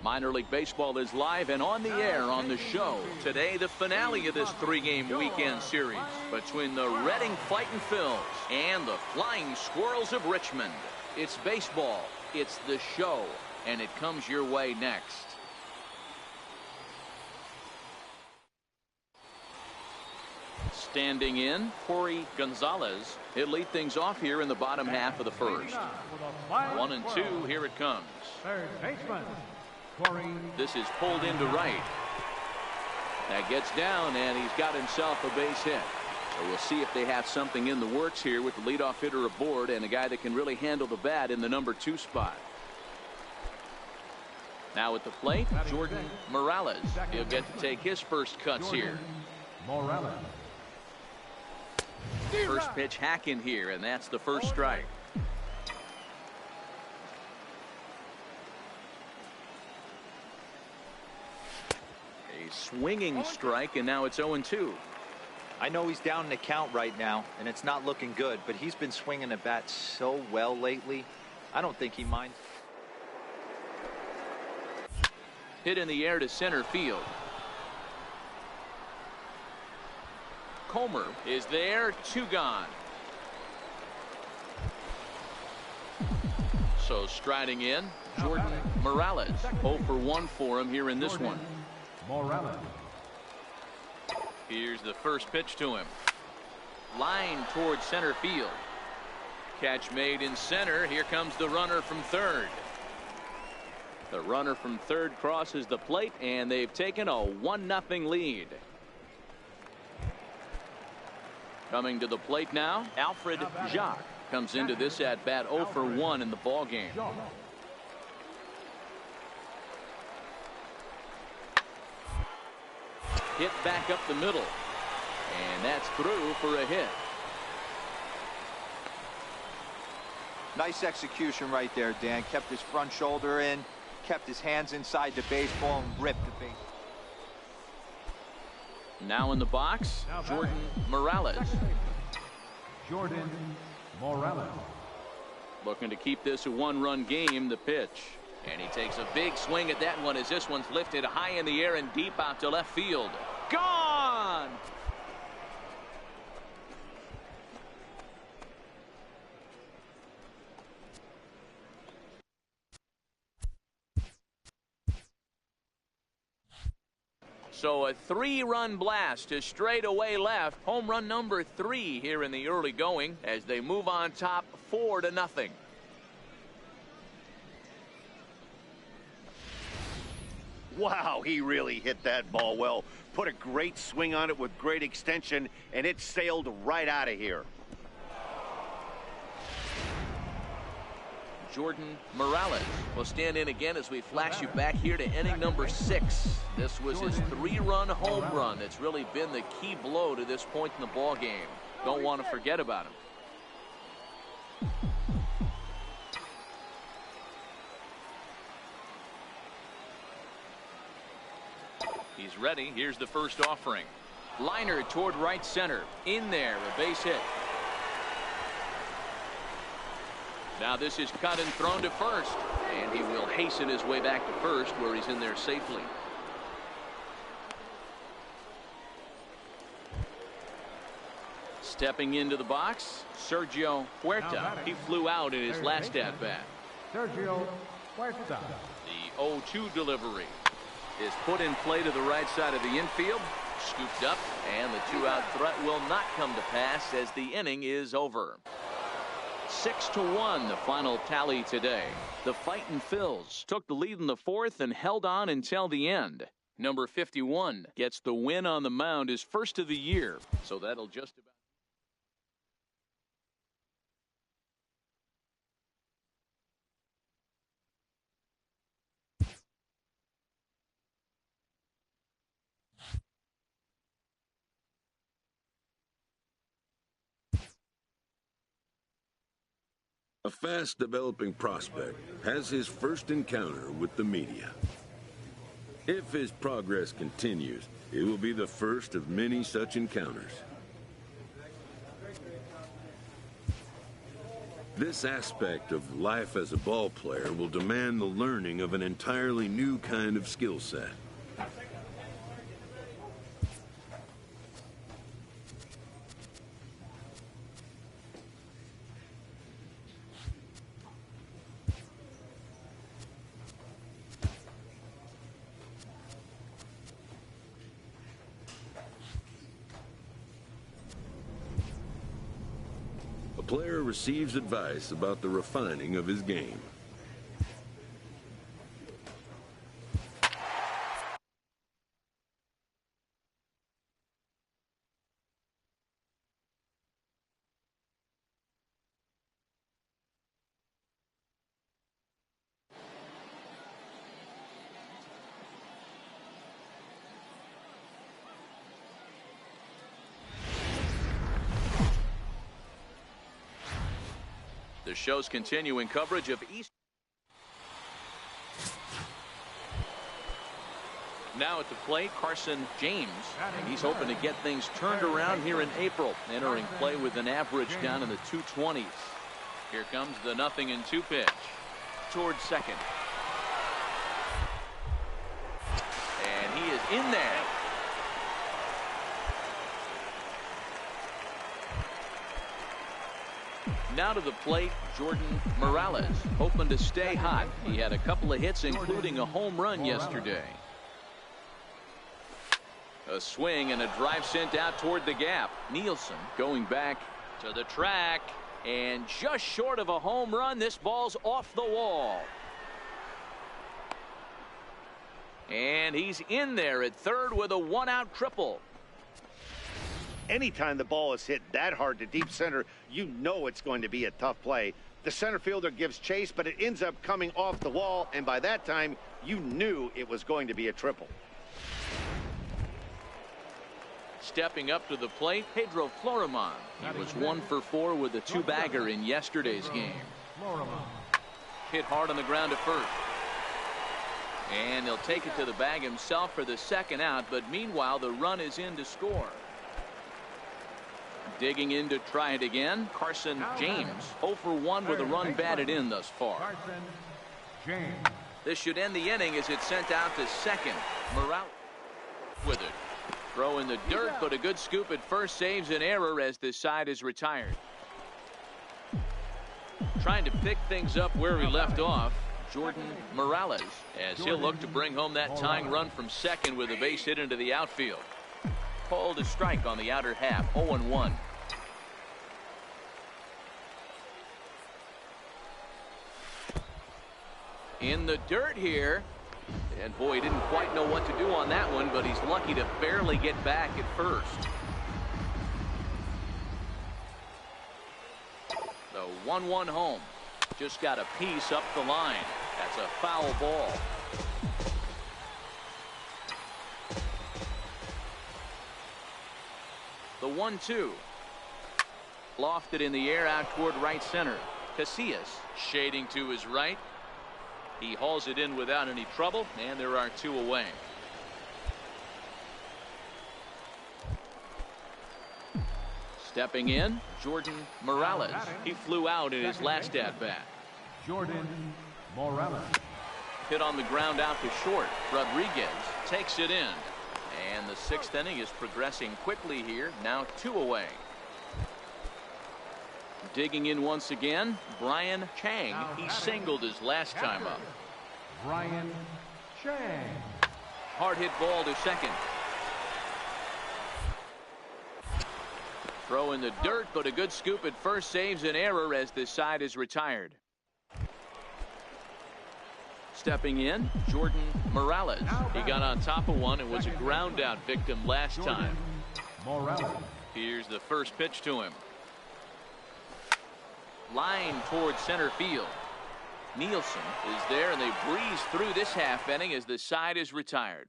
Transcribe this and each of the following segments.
Minor League Baseball is live and on the air on the show. Today, the finale of this three-game weekend series between the Reading Fightin' Phils and the Flying Squirrels of Richmond. It's baseball, it's the show, and it comes your way next. Standing in, Corey Gonzalez. He'll lead things off here in the bottom half of the first. 1-2, here it comes. Third baseman. This is pulled into right. That gets down, and he's got himself a base hit. So we'll see if they have something in the works here with the leadoff hitter aboard and a guy that can really handle the bat in the number 2 spot. Now at the plate, Jordan Morales. He'll get to take his first cuts here. Morales. First pitch hack in here, and that's the first strike. A swinging strike, and now it's 0-2. I know he's down in the count right now, and it's not looking good, but he's been swinging the bat so well lately. I don't think he minds. Hit in the air to center field. Comer is there, 2 gone. So striding in, Jordan Morales. 0 for 1 for him here in this one. Morales. Here's the first pitch to him. Line towards center field. Catch made in center. Here comes the runner from third. The runner from third crosses the plate, and they've taken a 1-0 lead. Coming to the plate now, Alfred Jacques comes into this at bat 0 for 1 in the ball game. Hit back up the middle, and that's through for a hit. Nice execution right there, Dan. Kept his front shoulder in, kept his hands inside the baseball, and ripped the base. Now in the box, Jordan Morales. Jordan Morales. Looking to keep this a 1-run game. The pitch, and he takes a big swing at that one as this one's lifted high in the air and deep out to left field. Gone! So a 3-run blast to straightaway left. Home run number 3 here in the early going as they move on top 4-0. Wow, he really hit that ball well. Put a great swing on it with great extension, and it sailed right out of here. Jordan Morales will stand in again as we flash you back here to inning number 6. This was his 3-run home run that's really been the key blow to this point in the ball game. Don't want to forget about him. He's ready. Here's the first offering. Liner toward right center. In there, a base hit. Now this is cut and thrown to first, and he will hasten his way back to first where he's in there safely. Stepping into the box, Sergio Huerta. He flew out in his last at bat. Sergio Huerta. The 0-2 delivery is put in play to the right side of the infield, scooped up, and the 2-out threat will not come to pass as the inning is over. 6-1 the final tally today. The Fightin' Phils took the lead in the 4th and held on until the end. Number 51 gets the win on the mound, his first of the year, so that'll just about. A fast-developing prospect has his first encounter with the media. If his progress continues, it will be the first of many such encounters. This aspect of life as a ball player will demand the learning of an entirely new kind of skill set. A player receives advice about the refining of his game. The show's continuing coverage of East. Now at the plate, Carson James. And he's hoping to get things turned around here in April. Entering play with an average down in the 220s. Here comes the 0-2 pitch. Towards second. And he is in there. Now to the plate, Jordan Morales, hoping to stay hot. He had a couple of hits, including a home run yesterday. A swing and a drive sent out toward the gap. Nielsen going back to the track, and just short of a home run, this ball's off the wall. And he's in there at third with a one-out triple. Anytime the ball is hit that hard to deep center, you know it's going to be a tough play. The center fielder gives chase, but it ends up coming off the wall, and by that time, you knew it was going to be a triple. Stepping up to the plate, Pedro Florimon. He was 1 for 4 with a 2-bagger in yesterday's game. Hit hard on the ground at first. And he'll take it to the bag himself for the second out, but meanwhile, the run is in to score. Digging in to try it again, Carson James. 0 for 1 with a run batted in thus far. Carson James. This should end the inning as it's sent out to second. Morales with it. Throw in the dirt, but a good scoop at first saves an error as this side is retired. Trying to pick things up where he left off, Jordan Morales, as he'll look to bring home that tying run from second with a base hit into the outfield. Called a strike on the outer half. 0-1. In the dirt here. And boy, he didn't quite know what to do on that one, but he's lucky to barely get back at first. The 1-1 home. Just got a piece up the line. That's a foul ball. The 1-2. Lofted in the air out toward right center. Casillas shading to his right. He hauls it in without any trouble, and there are 2 away. Stepping in, Jordan Morales. He flew out in his last at-bat. Jordan Morales. Hit on the ground out to short. Rodriguez takes it in. And the 6th inning is progressing quickly here. Now 2 away. Digging in once again, Brian Chang. He singled his last time up. Brian Chang. Hard hit ball to second. Throw in the dirt, but a good scoop at first saves an error as this side is retired. Stepping in, Jordan Morales. He got on top of one and was a ground out victim last time. Morales. Here's the first pitch to him. Line towards center field. Nielsen is there, and they breeze through this half inning as the side is retired.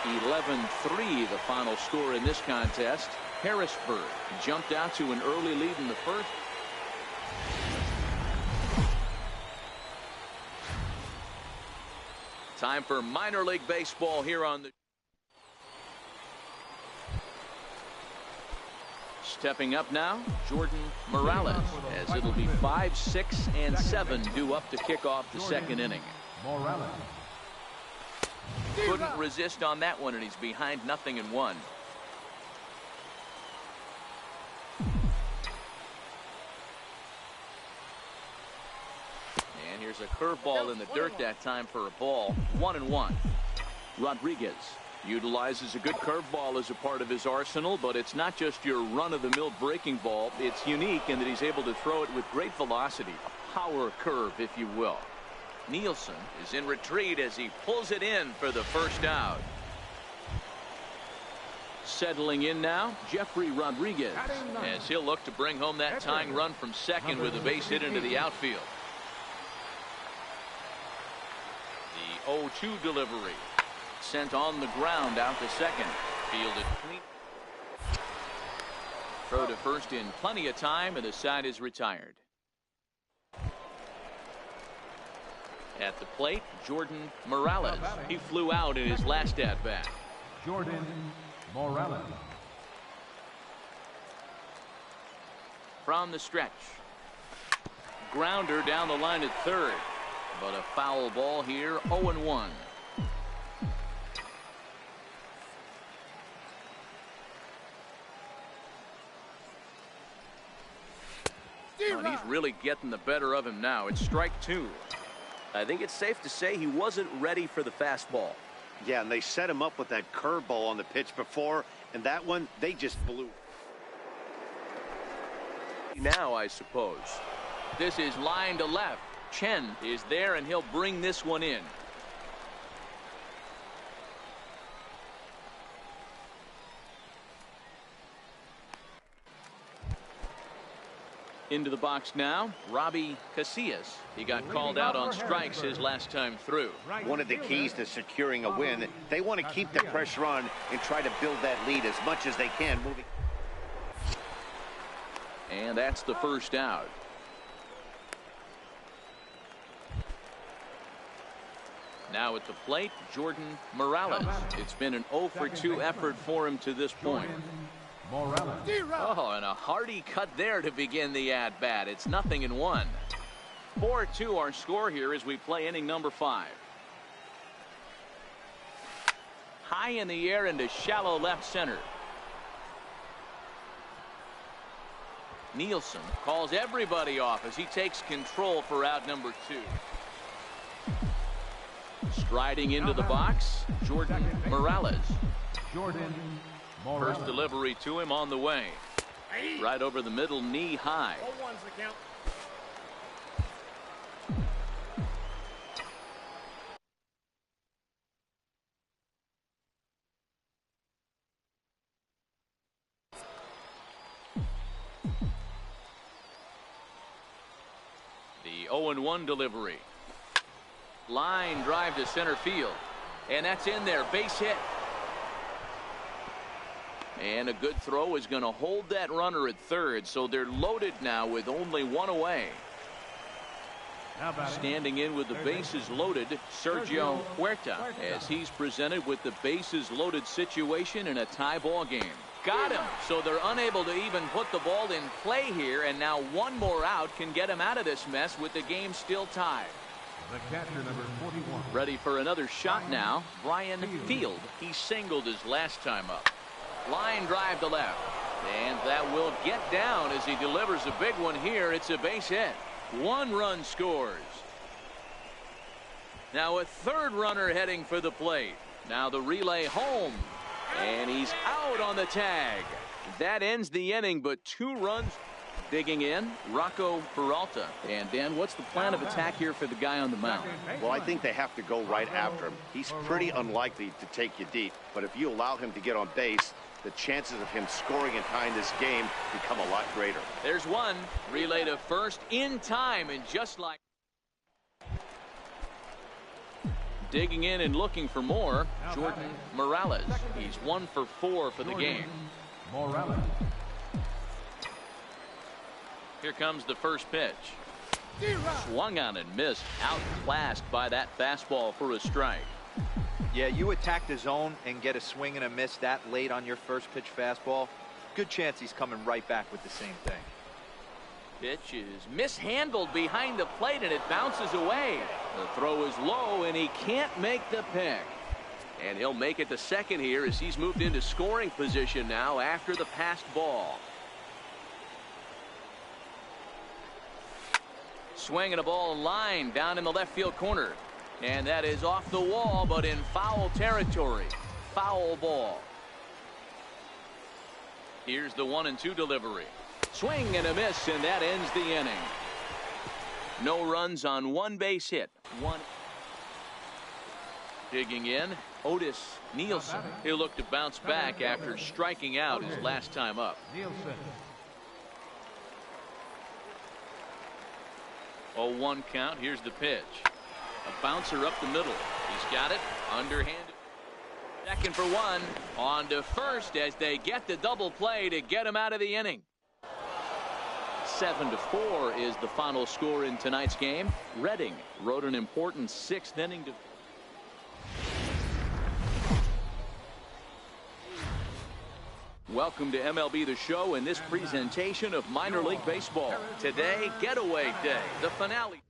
11-3 the final score in this contest. Harrisburg jumped out to an early lead in the first. Time for minor league baseball here on the Stepping up now, Jordan Morales, as it'll be 5, 6, and 7 due up to kick off the second inning. Morales. Couldn't resist on that one, and he's behind 0-1. And here's a curveball in the dirt that time for a ball. 1-1. Rodriguez utilizes a good curveball as a part of his arsenal, but it's not just your run-of-the-mill breaking ball. It's unique in that he's able to throw it with great velocity, a power curve, if you will. Nielsen is in retreat as he pulls it in for the first out. Settling in now, Jeffrey Rodriguez, as he'll look to bring home that tying run from second with a base hit into the outfield. The 0-2 delivery. Sent on the ground out to second. Fielded clean. Throw to first in plenty of time, and the side is retired. At the plate, Jordan Morales. He flew out in his last at-bat. Jordan Morales. From the stretch. Grounder down the line at third. But a foul ball here, 0-1. And he's really getting the better of him now. It's strike 2. I think it's safe to say he wasn't ready for the fastball. Yeah, and they set him up with that curveball on the pitch before, and that one, they just blew. Now, I suppose. This is line to left. Chen is there, and he'll bring this one in. Into the box now, Robbie Casillas. He got called out on strikes his last time through. One of the keys to securing a win, they want to keep the pressure on and try to build that lead as much as they can moving. And that's the first out. Now at the plate, Jordan Morales. It's been an 0-for-2 effort for him to this point. Morales. Oh, and a hearty cut there to begin the at-bat. It's 0-1. 4-2 our score here as we play inning number 5. High in the air into shallow left center. Nielsen calls everybody off as he takes control for out number 2. Striding into the box, Jordan Morales. Jordan Morales. First delivery to him on the way. Right over the middle, knee high. The 0-1 delivery. Line drive to center field. And that's in there. Base hit. And a good throw is going to hold that runner at third. So they're loaded now with only one away. Standing in with the bases loaded, Sergio Huerta, as he's presented with the bases loaded situation in a tie ball game. Got him. So they're unable to even put the ball in play here. And now one more out can get him out of this mess with the game still tied. The catcher, number 41. Ready for another shot now. Brian Field. He singled his last time up. Line drive to left. And that will get down as he delivers a big one here. It's a base hit. 1 run scores. Now a third runner heading for the plate. Now the relay home. And he's out on the tag. That ends the inning, but 2 runs. Digging in, Rocco Peralta. And Dan, what's the plan of attack here for the guy on the mound? Well, I think they have to go right after him. He's pretty unlikely to take you deep, but if you allow him to get on base, the chances of him scoring and tying this game become a lot greater. There's one. Relay to first in time, and just like digging in and looking for more, Jordan Morales. He's 1 for 4 for the game. Morales. Here comes the first pitch. Swung on and missed. Outclassed by that fastball for a strike. Yeah, you attack the zone and get a swing and a miss that late on your first pitch fastball. Good chance he's coming right back with the same thing. Pitch is mishandled behind the plate, and it bounces away. The throw is low, and he can't make the pick. And he'll make it to second here as he's moved into scoring position now after the passed ball. Swinging a ball line down in the left field corner. And that is off the wall, but in foul territory. Foul ball. Here's the 1-2 delivery. Swing and a miss, and that ends the inning. No runs on one base hit. Digging in, Otis Nielsen. He'll look to bounce back after striking out his last time up. Nielsen. 0-1 count. Here's the pitch. A bouncer up the middle. He's got it. Underhand. Second for one. On to first as they get the double play to get him out of the inning. 7-4 is the final score in tonight's game. Reading wrote an important 6th inning to. Welcome to MLB The Show in this presentation of minor league baseball. Today, getaway day, the finale.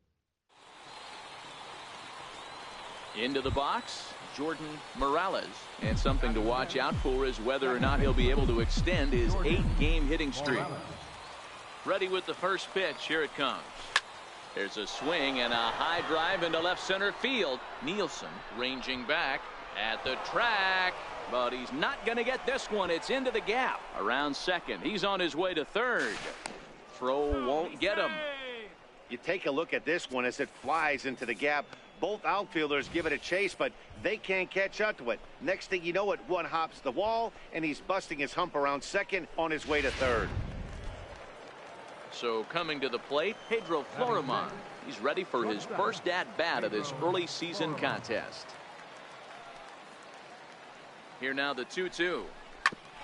Into the box, Jordan Morales. And something to watch out for is whether or not he'll be able to extend his 8-game hitting streak. Ready with the first pitch. Here it comes. There's a swing and a high drive into left center field. Nielsen ranging back at the track. But he's not going to get this one. It's into the gap. Around second. He's on his way to third. Throw won't get him. You take a look at this one as it flies into the gap. Both outfielders give it a chase, but they can't catch up to it. Next thing you know it, one hops the wall, and he's busting his hump around second on his way to third. So coming to the plate, Pedro Florimon. He's ready for his first at-bat of this early season contest. Here now the 2-2.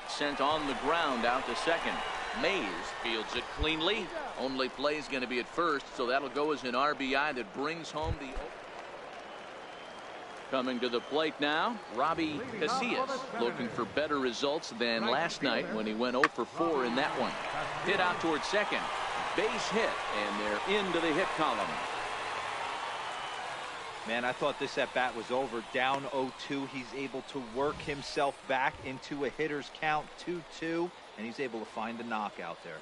Sent on the ground out to second. Mays fields it cleanly. Only play is going to be at first, so that'll go as an RBI that brings home the. Coming to the plate now, Robbie Casillas, looking for better results than last night when he went 0 for 4 in that one. Hit out towards second. Base hit, and they're into the hit column. Man, I thought this at bat was over. Down 0-2. He's able to work himself back into a hitter's count, 2-2, and he's able to find the knockout there.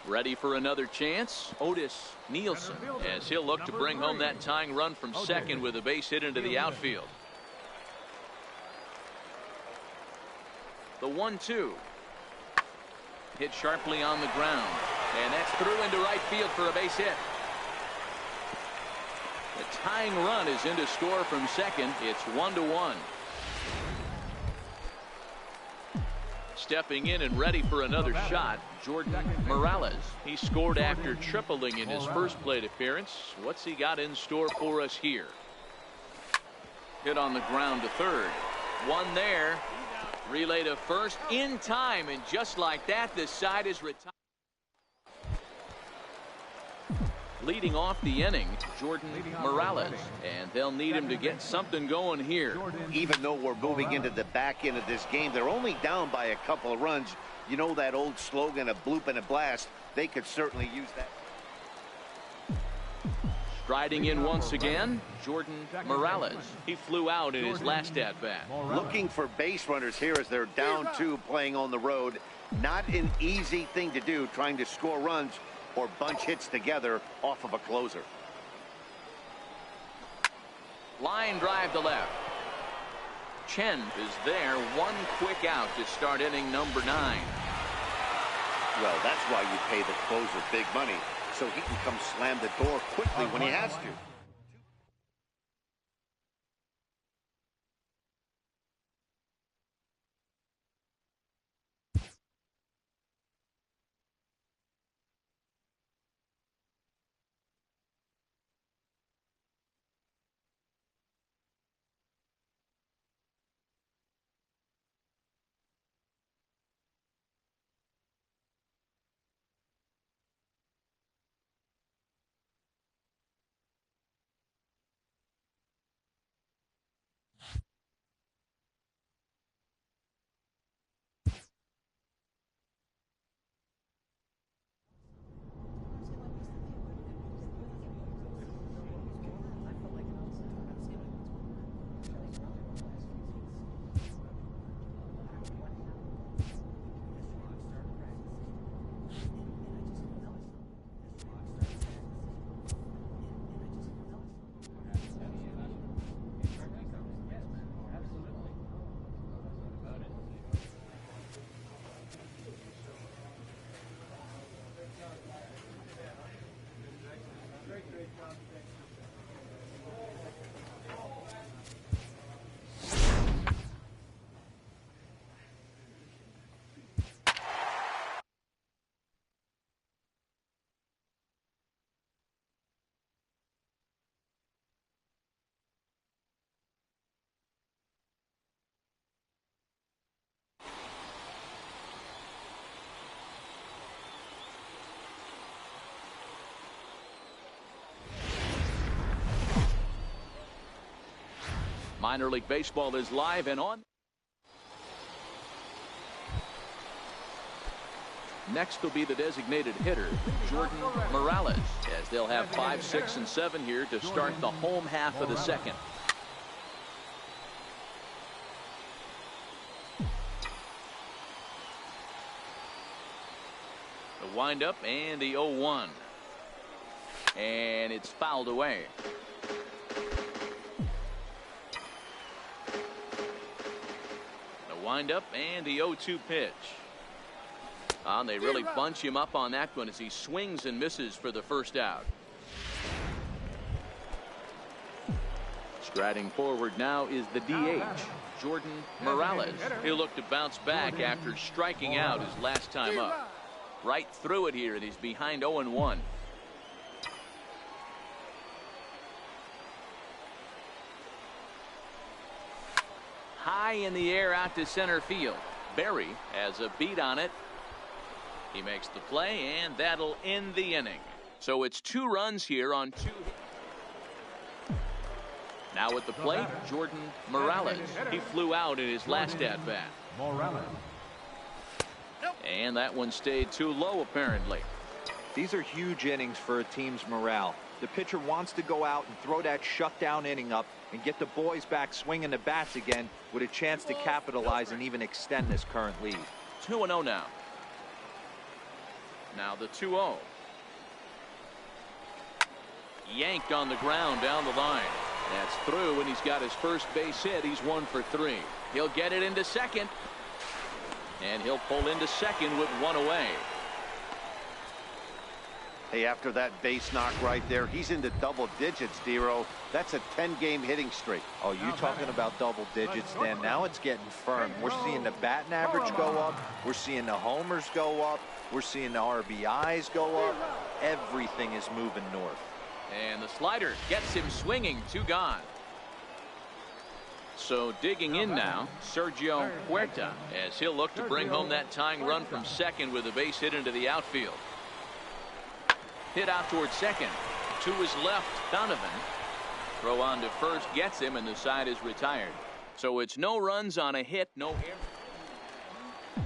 Ready for another chance, Otis Nielsen, as he'll look to bring home that tying run from second with a base hit into the outfield. The 1-2. Hit sharply on the ground, and that's through into right field for a base hit. The tying run is in to score from second. It's 1-1. Stepping in and ready for another shot, Jordan Morales. He scored after tripling in his first plate appearance. What's he got in store for us here? Hit on the ground to third. One there. Relay to first in time, and just like that, the side is retired. Leading off the inning, Jordan Morales, and they'll need him to get something going here. Even though we're moving into the back end of this game, they're only down by a couple of runs. You know that old slogan, a bloop and a blast. They could certainly use that. Striding in once again, Jordan Morales. He flew out in his last at-bat. Looking for base runners here as they're down 2 playing on the road. Not an easy thing to do, trying to score runs or bunch hits together off of a closer. Line drive to left. Chen is there. One quick out to start inning number 9. Well, that's why you pay the closer big money, so he can come slam the door quickly when he has to. Minor League Baseball is live and on. Next will be the designated hitter, Jordan Morales, as they'll have 5, 6, and 7 here to start the home half of the second. The windup and the 0-1. And it's fouled away. The windup and the 0-2 pitch. And they really bunch him up on that one as he swings and misses for the first out. Striding forward now is the DH, Jordan Morales. He'll look to bounce back after striking out his last time up. Right through it here, and he's behind 0-1. High in the air out to center field. Berry has a beat on it. He makes the play, and that'll end the inning. So it's 2 runs here on 2. Now at the plate, Jordan Morales. He flew out in his last at-bat. Morales. And that one stayed too low, apparently. These are huge innings for a team's morale. The pitcher wants to go out and throw that shutdown inning up and get the boys back swinging the bats again with a chance to capitalize and even extend this current lead. 2-0 now. Now the 2-0. Yanked on the ground down the line. That's through, and he's got his first base hit. He's 1 for 3. He'll get it into second. And he'll pull into second with 1 away. Hey, after that base knock right there, he's into double digits, Dero. That's a 10-game hitting streak. Oh, you talking about double digits, Dan? Now it's getting firm. We're seeing the batting average go up. We're seeing the homers go up. We're seeing the RBIs go up. Everything is moving north. And the slider gets him swinging. 2 gone. So digging in now, Sergio Huerta, as he'll look to bring home that tying run from second with a base hit into the outfield. Hit out towards second. To his left, Donovan. Throw on to first gets him, and the side is retired. So it's no runs on a hit, no air.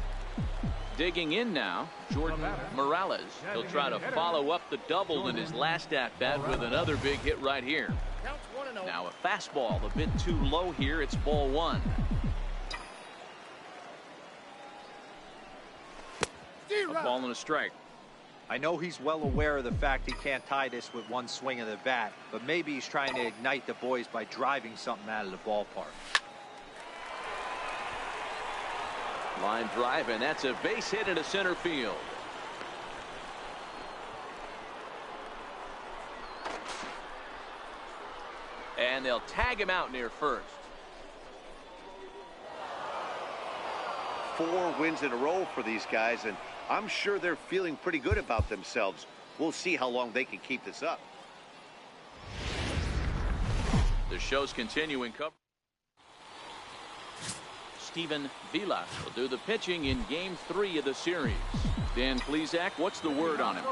Digging in now, Jordan Morales. He'll try to follow up the double in his last at-bat with another big hit right here. Now a fastball a bit too low here. It's ball 1. A ball and a strike. I know he's well aware of the fact he can't tie this with 1 swing of the bat, but maybe he's trying to ignite the boys by driving something out of the ballpark. Line drive, and that's a base hit into center field. And they'll tag him out near first. 4 wins in a row for these guys, and I'm sure they're feeling pretty good about themselves. We'll see how long they can keep this up. The show's continuing. Steven Vila will do the pitching in Game 3 of the series. Dan Plesac, what's the word on him?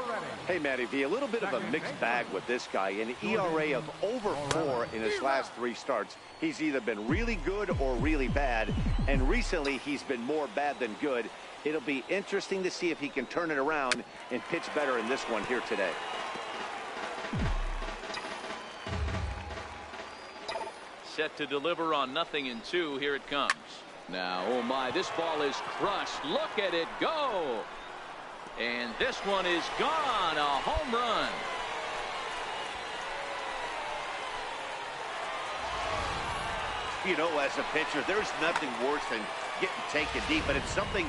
Hey, Matty V, a little bit of a mixed bag with this guy. An ERA of over 4 in his last 3 starts. He's either been really good or really bad, and recently he's been more bad than good. It'll be interesting to see if he can turn it around and pitch better in this one here today. Set to deliver on 0-2. Here it comes. Now, oh my, this ball is crushed. Look at it go. And this one is gone. A home run. You know, as a pitcher, there's nothing worse than getting taken deep, but it's something.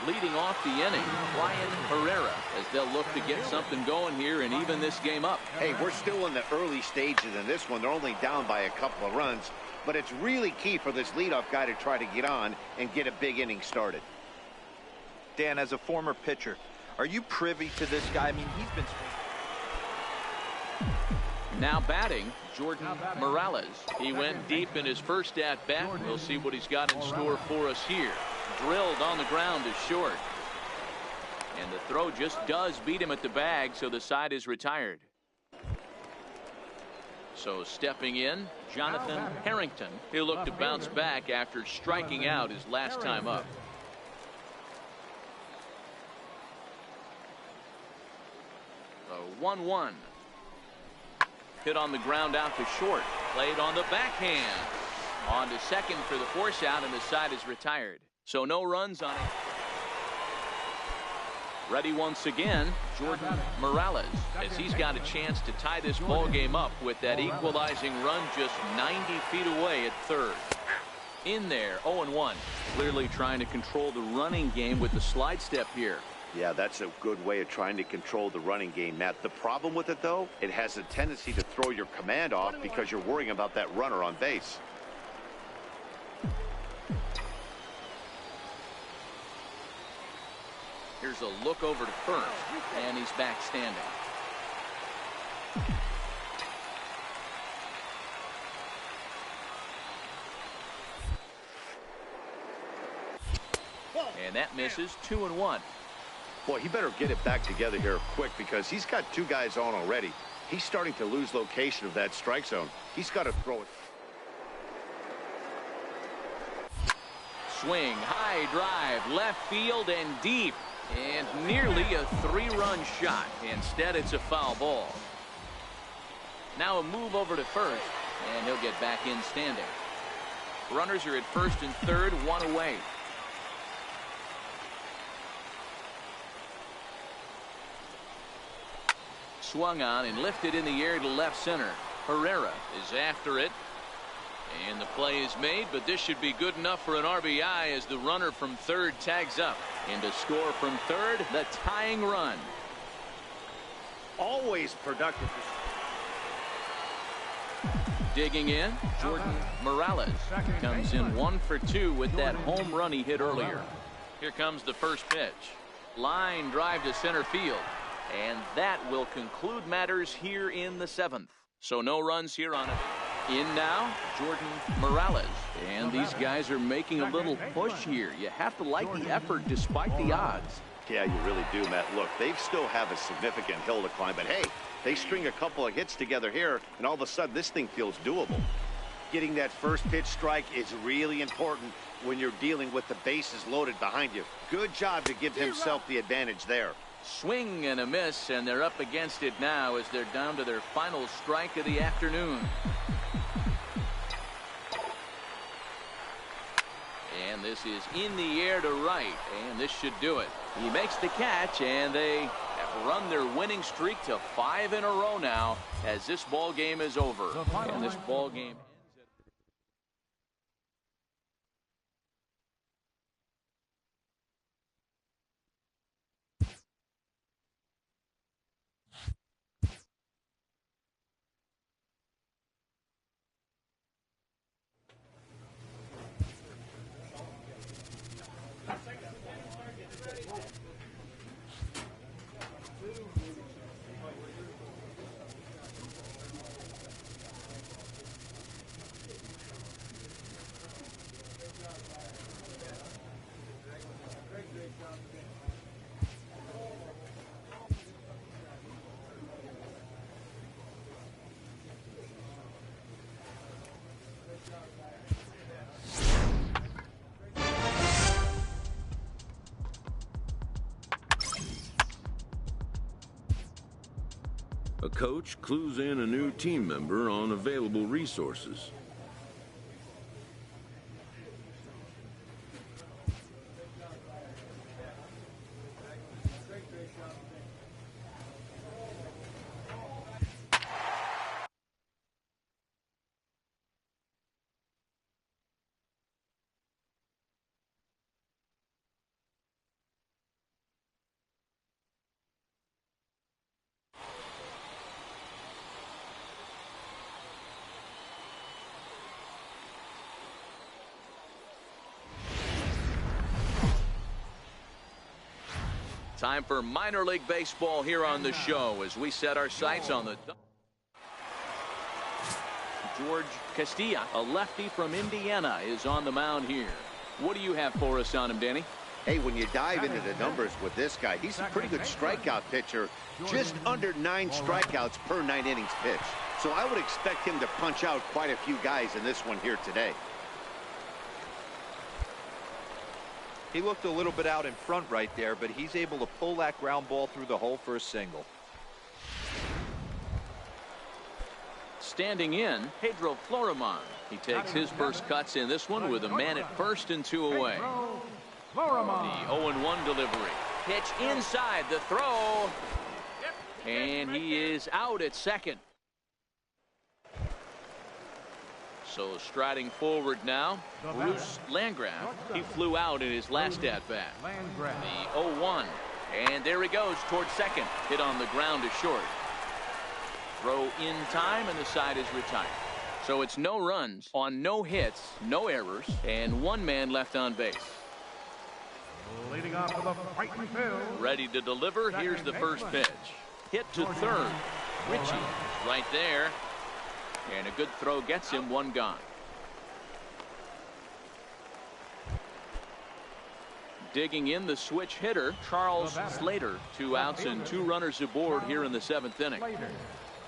Leading off the inning, Ryan Herrera, as they'll look to get something going here and even this game up. Hey, we're still in the early stages in this one. They're only down by a couple of runs, but it's really key for this leadoff guy to try to get on and get a big inning started. Dan, as a former pitcher, are you privy to this guy? I mean, he's been... Now batting, Jordan Morales. He went deep in his first at-bat. We'll see what he's got in store for us here. Drilled on the ground to short. And the throw just does beat him at the bag, so the side is retired. So stepping in, Jonathan Harrington. He'll look to bounce back after striking out his last time up. The 1-1. Hit on the ground out to short. Played on the backhand. On to second for the force out, and the side is retired. So no runs on it. Ready once again, Jordan Morales, as he's got a chance to tie this ball game up with that equalizing run just 90 feet away at third. In there, 0-1. Clearly trying to control the running game with the slide step here. Yeah, that's a good way of trying to control the running game, Matt. The problem with it, though, it has a tendency to throw your command off because you're worrying about that runner on base. Here's a look over to first, and he's back standing. And that misses. 2-1. Boy, he better get it back together here quick because he's got two guys on already. He's starting to lose location of that strike zone. He's got to throw it. Swing, high drive, left field and deep. And nearly a 3-run shot. Instead, it's a foul ball. Now a move over to first, and he'll get back in standing. Runners are at first and third, one away. Swung on and lifted in the air to left center. Herrera is after it. And the play is made, but this should be good enough for an RBI as the runner from third tags up. And to score from third, the tying run. Always productive. Digging in, Jordan Morales comes in 1 for 2 with that home run he hit earlier. Here comes the first pitch. Line drive to center field. And that will conclude matters here in the 7th. So no runs here on it. In now, Jordan Morales. And these guys are making a little push here. You have to like the effort despite the odds. Yeah, you really do, Matt. Look, they still have a significant hill to climb, but hey, they string a couple of hits together here, and all of a sudden this thing feels doable. Getting that first pitch strike is really important when you're dealing with the bases loaded behind you. Good job to give himself the advantage there. Swing and a miss, and they're up against it now as they're down to their final strike of the afternoon. And this is in the air to right, and this should do it. He makes the catch, and they have run their winning streak to 5 in a row now as this ball game is over. And this ball game A coach clues in a new team member on available resources. time for minor league baseball here on the show as we set our sights on the George Castilla, a lefty from Indiana, is on the mound here. What do you have for us on him, Danny? Hey, when you dive into the numbers with this guy, he's a pretty good strikeout pitcher. Just under 9 strikeouts per 9 innings pitched. So I would expect him to punch out quite a few guys in this one here today. He looked a little bit out in front right there, but he's able to pull that ground ball through the hole for a single. Standing in, Pedro Florimon. He takes his first cuts in this one with a man at first and 2 away. The 0-1 delivery. Pitch inside the throw. And he is out at second. So striding forward now, Bruce Landgraf. He flew out in his last at-bat. The 0-1. And there he goes towards second. Hit on the ground to short. Throw in time, and the side is retired. So it's no runs on no hits, no errors, and 1 man left on base. Leading off with a fighting field. Ready to deliver. Here's the first pitch. Hit to third. Ritchie right there. And a good throw gets him 1 gone. Digging in the switch hitter, Charles Slater. 2 outs and 2 runners aboard here in the 7th inning.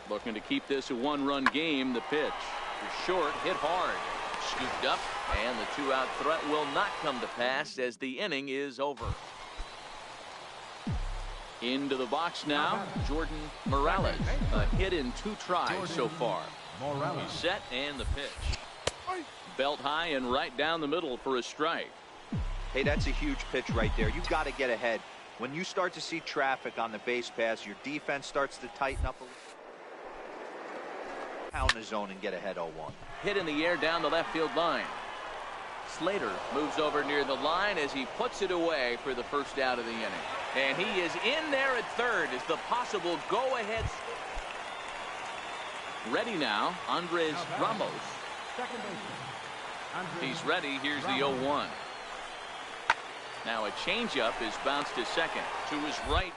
Looking to keep this a 1-run game. The pitch is short, hit hard. Scooped up, and the 2-out threat will not come to pass as the inning is over. Into the box now, Jordan Morales. A hit in 2 tries so far. He's set, and the pitch. Belt high and right down the middle for a strike. Hey, that's a huge pitch right there. You've got to get ahead. When you start to see traffic on the base pass, your defense starts to tighten up a little. Pound the zone and get ahead 0-1. Hit in the air down the left field line. Slater moves over near the line as he puts it away for the first out of the inning. And he is in there at third as the possible go-ahead. Ready now, Andres Ramos. He's ready. Here's the 0-1. Now a changeup is bounced to second. To his right.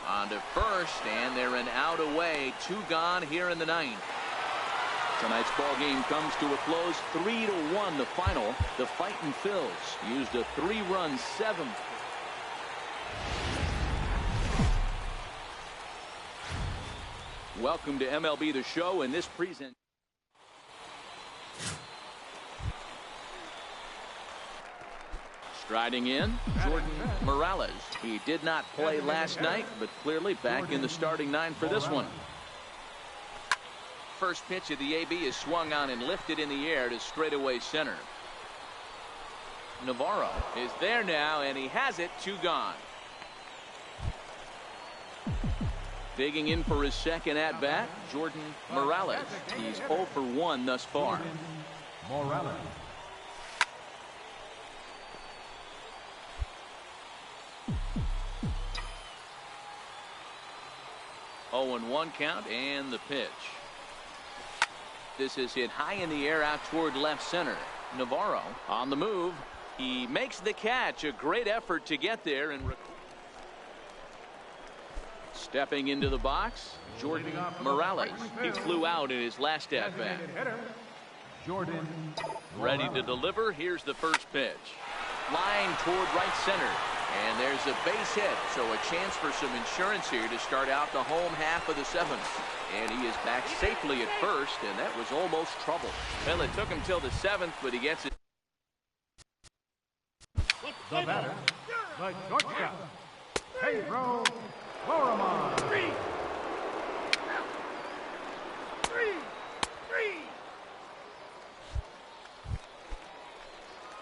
On to first, and they're an out away. 2 gone here in the 9th. Tonight's ball game comes to a close. 3-1 the final. The Fightin' Phils used a 3-run 7th. Welcome to MLB The Show, and this present. Striding in, Jordan Morales. He did not play last night, but clearly back in the starting 9 for this one. First pitch of the AB is swung on and lifted in the air to straightaway center. Navarro is there now, and he has it. 2 gone. Digging in for his second at-bat, Jordan Morales. He's 0 for 1 thus far. Morales. 0-1 count, and the pitch. This is hit high in the air out toward left center. Navarro on the move. He makes the catch. A great effort to get there. And stepping into the box, Jordan Morales. He flew out in his last at-bat. Jordan. Ready to deliver. Here's the first pitch. Line toward right center. And there's a base hit, so a chance for some insurance here to start out the home half of the 7th. And he is back safely at first, and that was almost trouble. Well, it took him till the 7th, but he gets it. The batter, the shortstop, Pedro Florimon. 3.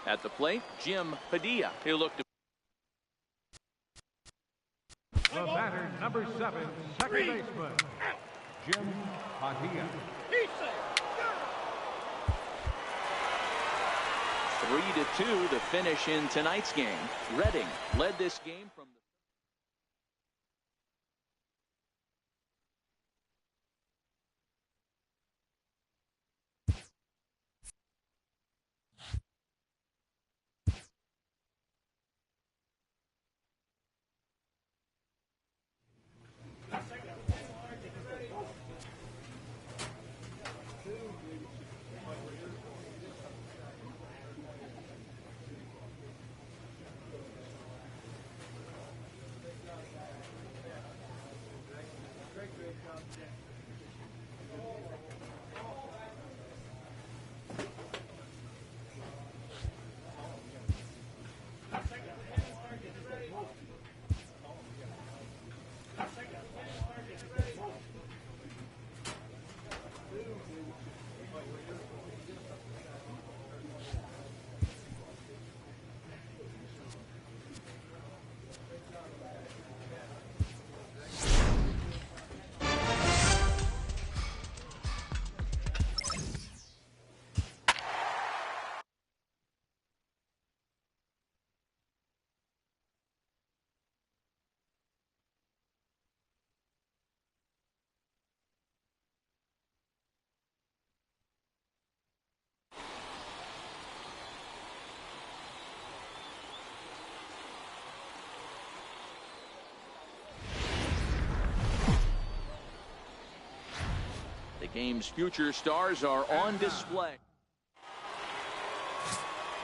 At the plate, Jim Padilla. He'll look to. The batter, number 7, second baseman, Jim Padilla. 3-2 the finish in tonight's game. Reading led this game from the Game's future stars are on display.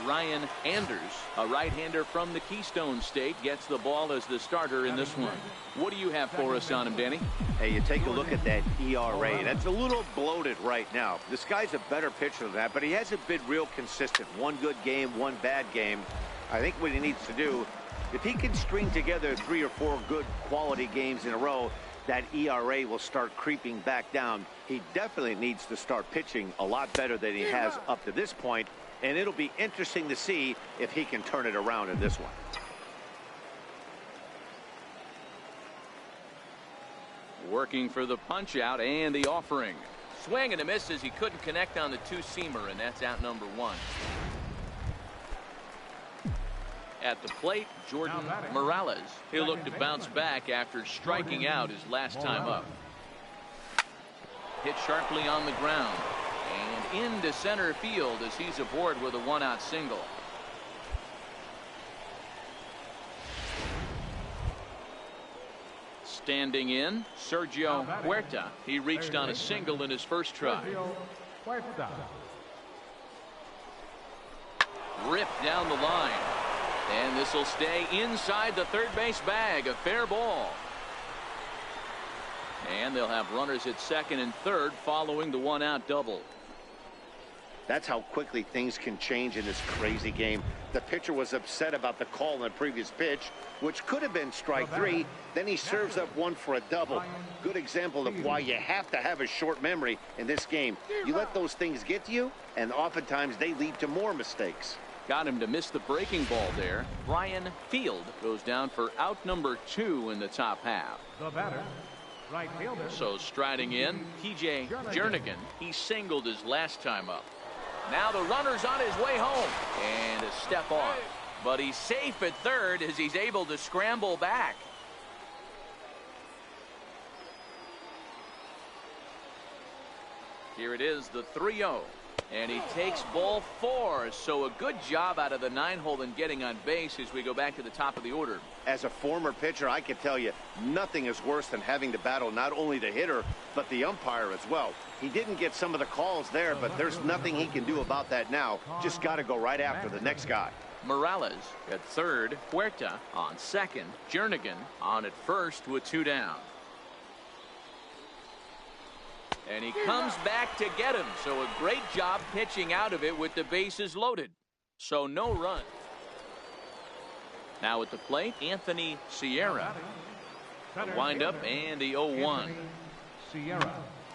Ryan Anders, a right-hander from the Keystone State, gets the ball as the starter in this one. What do you have for us on him, Danny? Hey, you take a look at that ERA. That's a little bloated right now. This guy's a better pitcher than that, but he hasn't been real consistent. One good game, one bad game. I think what he needs to do, if he can string together 3 or 4 good quality games in a row, that ERA will start creeping back down. He definitely needs to start pitching a lot better than he has up to this point, and it'll be interesting to see if he can turn it around in this one. Working for the punch out and the offering. Swing and a miss as he couldn't connect on the two-seamer, and that's out number 1. At the plate, Jordan Morales. He'll look to bounce back after striking out his last time up. Hit sharply on the ground and into center field as he's aboard with a 1-out single. Standing in, Sergio Huerta. He reached on a single in his first try. Ripped down the line. And this will stay inside the third base bag. A fair ball. And they'll have runners at second and third following the 1-out double. That's how quickly things can change in this crazy game. The pitcher was upset about the call on the previous pitch, which could have been strike 3. Then he serves up one for a double. Good example of why you have to have a short memory in this game. You let those things get to you, and oftentimes they lead to more mistakes. Got him to miss the breaking ball there. Brian Field goes down for out number 2 in the top half. The batter, right fielder. So striding in, P.J. Jernigan. He singled his last time up. Now the runner's on his way home. And a step off. But he's safe at third as he's able to scramble back. Here it is, the 3-0. And he takes ball 4. So a good job out of the 9-hole in getting on base as we go back to the top of the order. As a former pitcher, I can tell you nothing is worse than having to battle not only the hitter but the umpire as well. He didn't get some of the calls there, but there's nothing he can do about that now. Just got to go right after the next guy. Morales at third, Huerta on second, Jernigan on at first with 2 down. And he comes back to get him. So a great job pitching out of it with the bases loaded. So no run. Now at the plate, Anthony Sierra. The windup and the 0-1.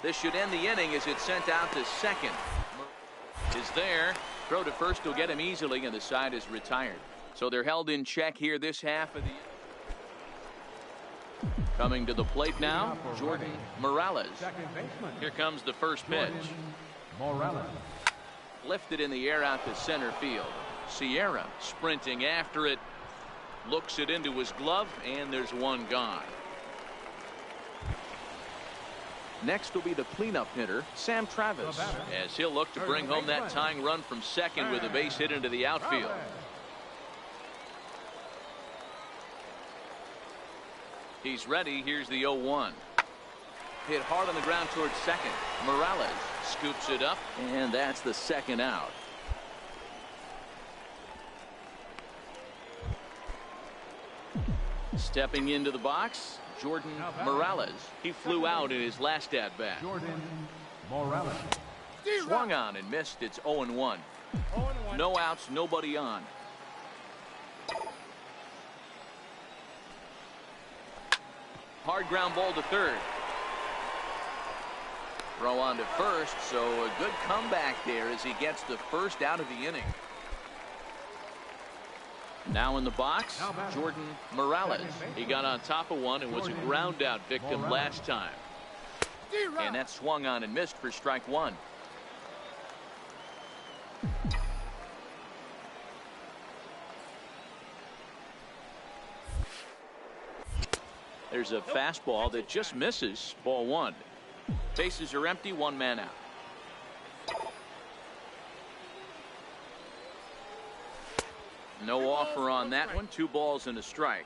This should end the inning as it's sent out to second. Is there. Throw to first will get him easily, and the side is retired. So they're held in check here this half of the. Coming to the plate now, Jordan Morales. Here comes the first pitch. Lifted in the air out to center field. Sierra sprinting after it. Looks it into his glove, and there's one gone. Next will be the cleanup hitter, Sam Travis, as he'll look to bring home that tying run from second with a base hit into the outfield. He's ready. Here's the 0-1. Hit hard on the ground towards second. Morales scoops it up, and that's the second out. Stepping into the box, Jordan Morales. He flew out in his last at-bat. Jordan Morales. Swung on and missed. It's 0-1. No outs, nobody on. Hard ground ball to third. Throw on to first, so a good comeback there as he gets the first out of the inning. Now in the box, Jordan Morales. He got on top of one and was a ground out victim last time. And that swung on and missed for strike 1. There's a fastball that just misses. Ball 1. Bases are empty. 1 man out. No offer on that one. 2 balls and a strike.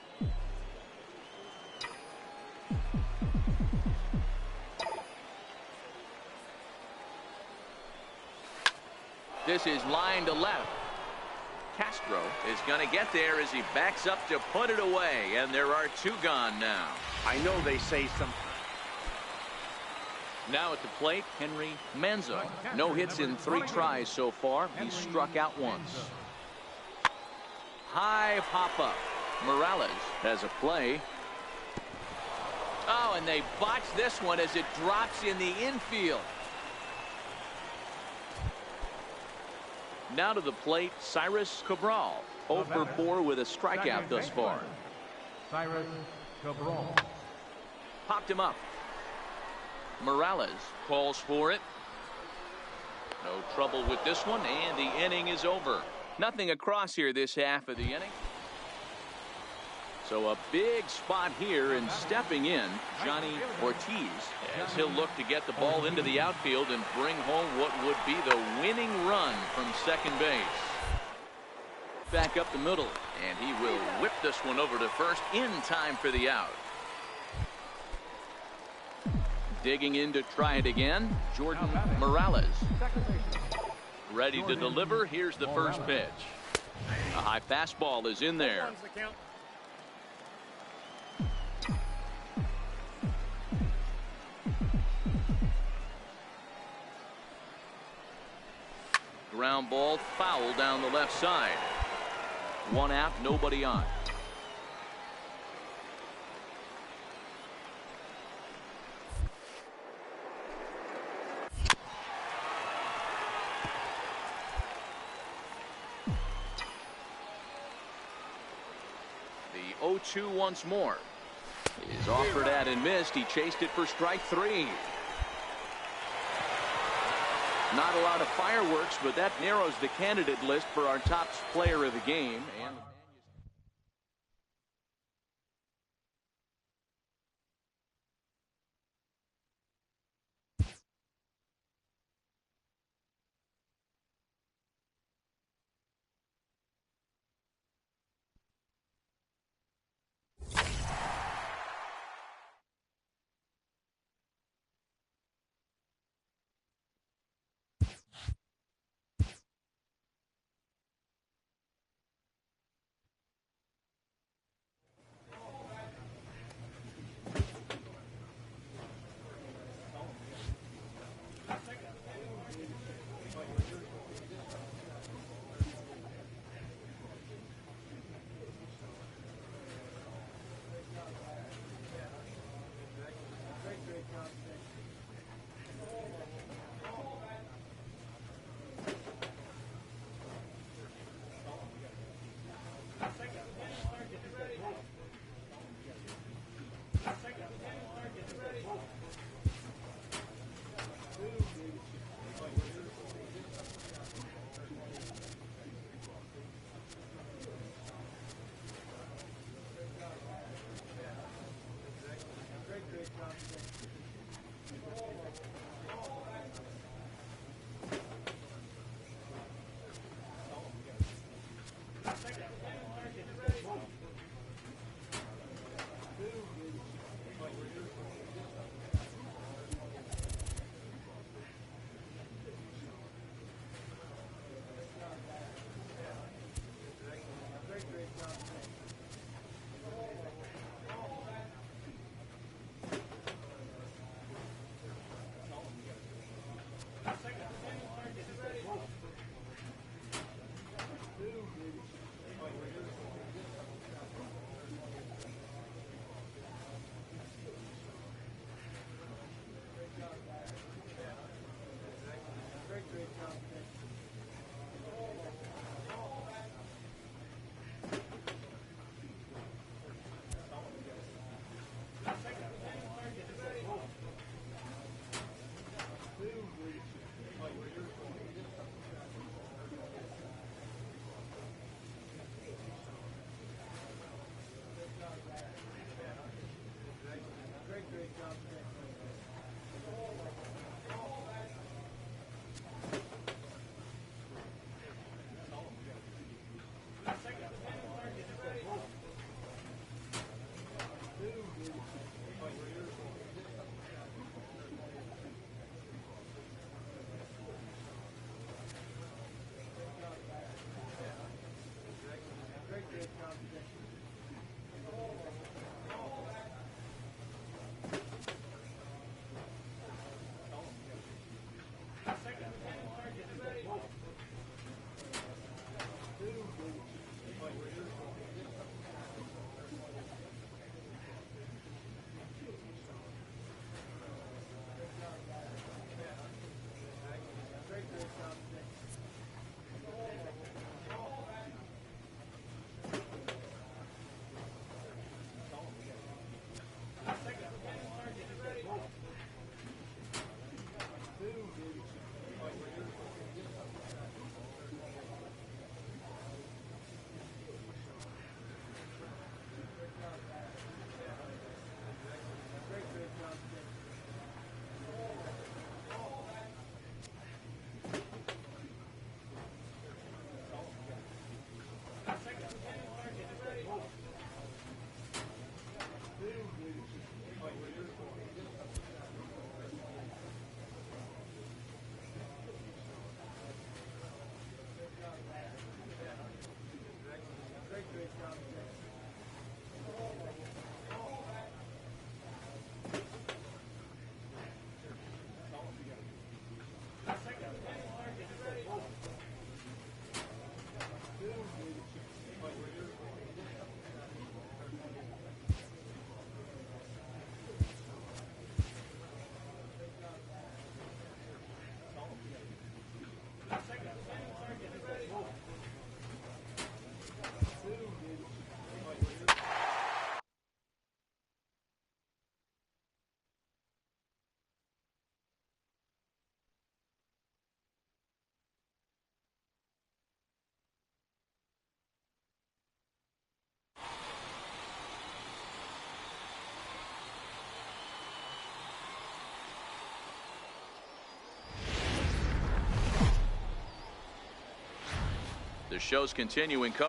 This is line to left. Castro is going to get there as he backs up to put it away, and there are two gone now. I know they say something. Now at the plate, Henry Manzo. No hits in 3 tries so far. He's struck out once. High pop-up. Morales has a play. Oh, and they botch this one as it drops in the infield. Now to the plate, Cyrus Cabral. 0 for 4 with a strikeout thus far. Cyrus Cabral. Popped him up. Morales calls for it. No trouble with this one, and the inning is over. Nothing across here this half of the inning. So a big spot here, and stepping in, Johnny Ortiz, as he'll look to get the ball into the outfield and bring home what would be the winning run from second base. Back up the middle, and he will whip this one over to first in time for the out. Digging in to try it again, Jordan Morales. Ready to deliver. Here's the first pitch. A high fastball is in there. Ground ball foul down the left side. 1 out, nobody on. The 0-2 once more. Is offered at and missed. He chased it for strike 3. Not a lot of fireworks, but that narrows the candidate list for our top player of the game. And The show's continuing coverage.